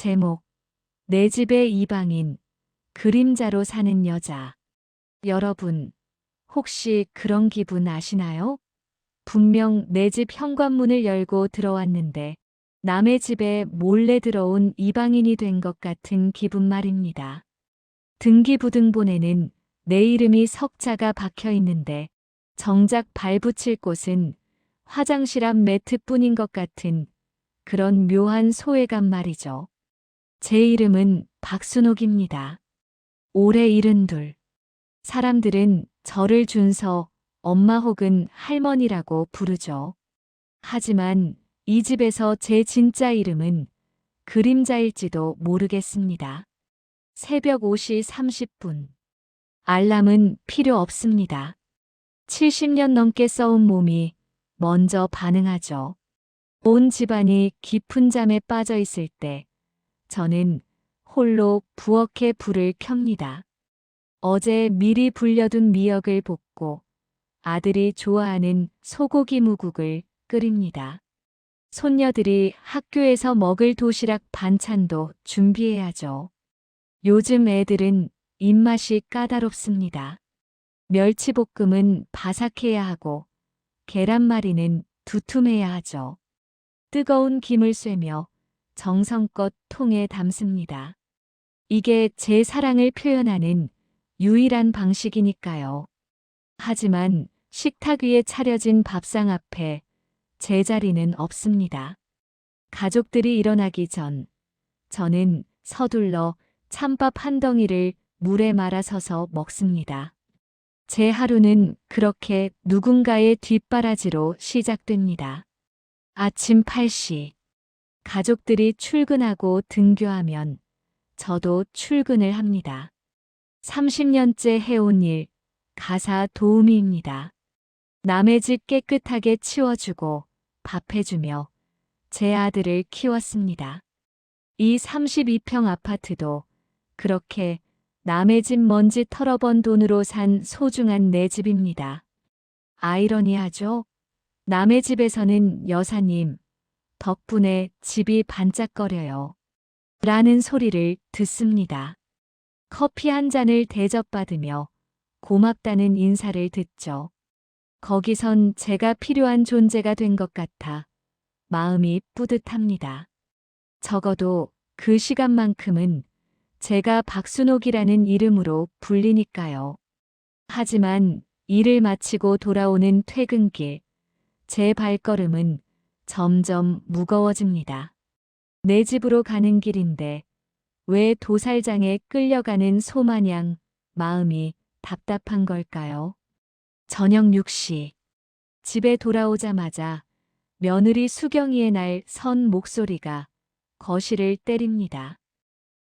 제목, 내 집의 이방인, 그림자로 사는 여자. 여러분, 혹시 그런 기분 아시나요? 분명 내 집 현관문을 열고 들어왔는데 남의 집에 몰래 들어온 이방인이 된 것 같은 기분 말입니다. 등기부등본에는 내 이름이 석자가 박혀 있는데 정작 발붙일 곳은 화장실 앞 매트뿐인 것 같은 그런 묘한 소외감 말이죠. 제 이름은 박순옥입니다. 올해 72. 사람들은 저를 준서 엄마 혹은 할머니라고 부르죠. 하지만 이 집에서 제 진짜 이름은 그림자일지도 모르겠습니다. 새벽 5시 30분. 알람은 필요 없습니다. 70년 넘게 써온 몸이 먼저 반응하죠. 온 집안이 깊은 잠에 빠져 있을 때 저는 홀로 부엌에 불을 켭니다. 어제 미리 불려둔 미역을 볶고 아들이 좋아하는 소고기 무국을 끓입니다. 손녀들이 학교에서 먹을 도시락 반찬도 준비해야죠. 요즘 애들은 입맛이 까다롭습니다. 멸치볶음은 바삭해야 하고 계란말이는 두툼해야 하죠. 뜨거운 김을 쐬며 정성껏 통에 담습니다. 이게 제 사랑을 표현하는 유일한 방식이니까요. 하지만 식탁 위에 차려진 밥상 앞에 제 자리는 없습니다. 가족들이 일어나기 전 저는 서둘러 찬밥 한 덩이를 물에 말아 서서 먹습니다. 제 하루는 그렇게 누군가의 뒷바라지로 시작됩니다. 아침 8시. 가족들이 출근하고 등교하면 저도 출근을 합니다. 30년째 해온 일, 가사 도우미입니다. 남의 집 깨끗하게 치워주고 밥해주며 제 아들을 키웠습니다. 이 32평 아파트도 그렇게 남의 집 먼지 털어번 돈으로 산 소중한 내 집입니다. 아이러니하죠? 남의 집에서는 여사님 덕분에 집이 반짝거려요. 라는 소리를 듣습니다. 커피 한 잔을 대접받으며 고맙다는 인사를 듣죠. 거기선 제가 필요한 존재가 된 것 같아 마음이 뿌듯합니다. 적어도 그 시간만큼은 제가 박순옥이라는 이름으로 불리니까요. 하지만 일을 마치고 돌아오는 퇴근길, 제 발걸음은 점점 무거워집니다. 내 집으로 가는 길인데 왜 도살장에 끌려가는 소마냥 마음이 답답한 걸까요? 저녁 6시. 집에 돌아오자마자 며느리 수경이의 날 선 목소리가 거실을 때립니다.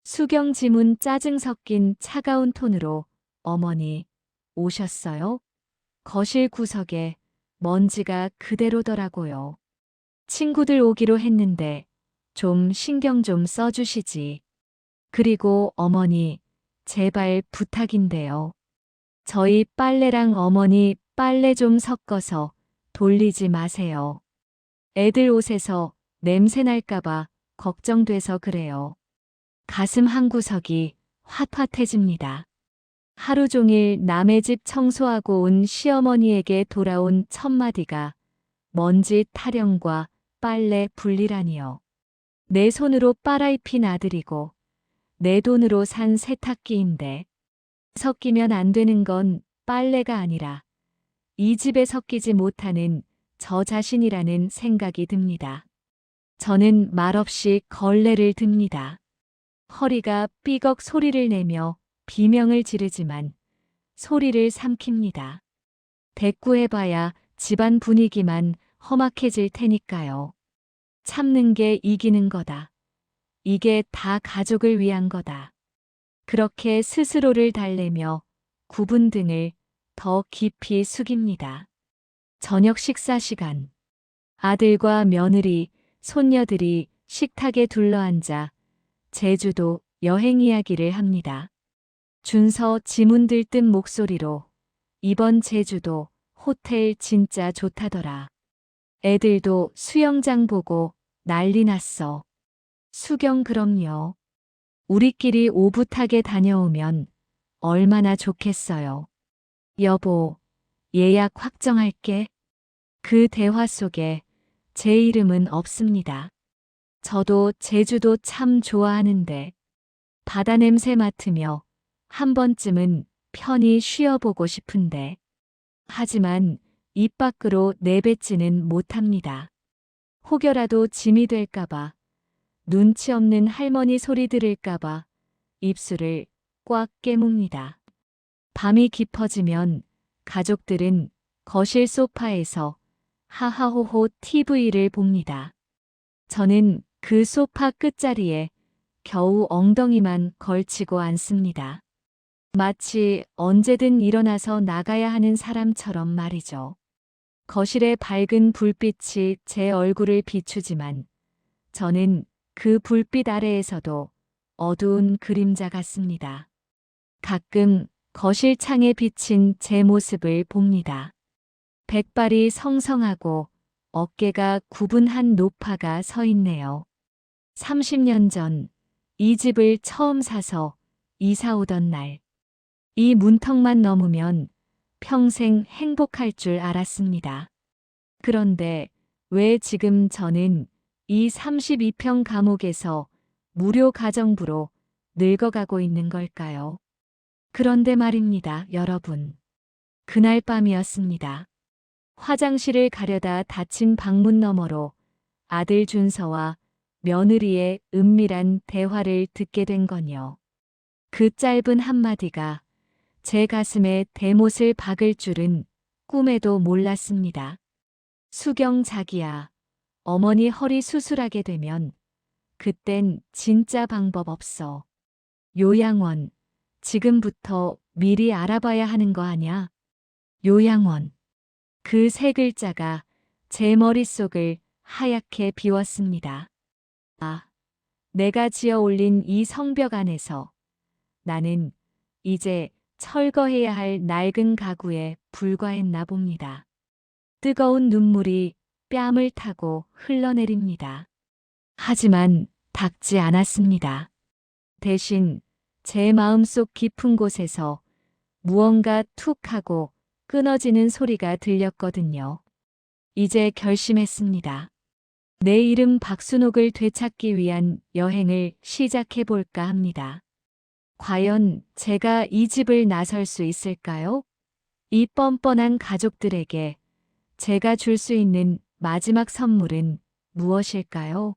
수경 지문 짜증 섞인 차가운 톤으로 어머니 오셨어요? 거실 구석에 먼지가 그대로더라고요. 친구들 오기로 했는데 좀 신경 좀 써주시지. 그리고 어머니, 제발 부탁인데요. 저희 빨래랑 어머니 빨래 좀 섞어서 돌리지 마세요. 애들 옷에서 냄새 날까봐 걱정돼서 그래요. 가슴 한구석이 핫핫해집니다. 하루 종일 남의 집 청소하고 온 시어머니에게 돌아온 첫마디가 먼지 타령과 빨래 분리라니요. 내 손으로 빨아입힌 아들이고 내 돈으로 산 세탁기인데 섞이면 안 되는 건 빨래가 아니라 이 집에 섞이지 못하는 저 자신이라는 생각이 듭니다. 저는 말없이 걸레를 듭니다. 허리가 삐걱 소리를 내며 비명을 지르지만 소리를 삼킵니다. 대꾸해봐야 집안 분위기만 험악해질 테니까요. 참는 게 이기는 거다. 이게 다 가족을 위한 거다. 그렇게 스스로를 달래며 굽은 등을 더 깊이 숙입니다. 저녁 식사 시간. 아들과 며느리, 손녀들이 식탁에 둘러앉아 제주도 여행 이야기를 합니다. 준서 지문 들뜬 목소리로 이번 제주도 호텔 진짜 좋다더라. 애들도 수영장 보고 난리 났어. 수경 그럼요. 우리끼리 오붓하게 다녀오면 얼마나 좋겠어요. 여보, 예약 확정할게. 그 대화 속에 제 이름은 없습니다. 저도 제주도 참 좋아하는데 바다 냄새 맡으며 한 번쯤은 편히 쉬어보고 싶은데 하지만 입 밖으로 내뱉지는 못합니다. 혹여라도 짐이 될까봐 눈치 없는 할머니 소리 들을까봐 입술을 꽉 깨뭅니다. 밤이 깊어지면 가족들은 거실 소파에서 하하호호 TV를 봅니다. 저는 그 소파 끝자리에 겨우 엉덩이만 걸치고 앉습니다. 마치 언제든 일어나서 나가야 하는 사람처럼 말이죠. 거실의 밝은 불빛이 제 얼굴을 비추지만 저는 그 불빛 아래에서도 어두운 그림자 같습니다. 가끔 거실 창에 비친 제 모습을 봅니다. 백발이 성성하고 어깨가 굽은 한 노파가 서 있네요. 30년 전 이 집을 처음 사서 이사 오던 날, 이 문턱만 넘으면 평생 행복할 줄 알았습니다. 그런데 왜 지금 저는 이 32평 감옥에서 무료 가정부로 늙어가고 있는 걸까요? 그런데 말입니다, 여러분. 그날 밤이었습니다. 화장실을 가려다 닫힌 방문 너머로 아들 준서와 며느리의 은밀한 대화를 듣게 된 건요. 그 짧은 한마디가 제 가슴에 대못을 박을 줄은 꿈에도 몰랐습니다. 수경 자기야, 어머니 허리 수술하게 되면 그땐 진짜 방법 없어. 요양원, 지금부터 미리 알아봐야 하는 거 아냐? 요양원. 그 세 글자가 제 머릿속을 하얗게 비웠습니다. 아, 내가 지어 올린 이 성벽 안에서 나는 이제 철거해야 할 낡은 가구에 불과했나 봅니다. 뜨거운 눈물이 뺨을 타고 흘러내립니다. 하지만 닿지 않았습니다. 대신 제 마음속 깊은 곳에서 무언가 툭 하고 끊어지는 소리가 들렸거든요. 이제 결심했습니다. 내 이름 박순옥을 되찾기 위한 여행을 시작해볼까 합니다. 과연 제가 이 집을 나설 수 있을까요? 이 뻔뻔한 가족들에게 제가 줄 수 있는 마지막 선물은 무엇일까요?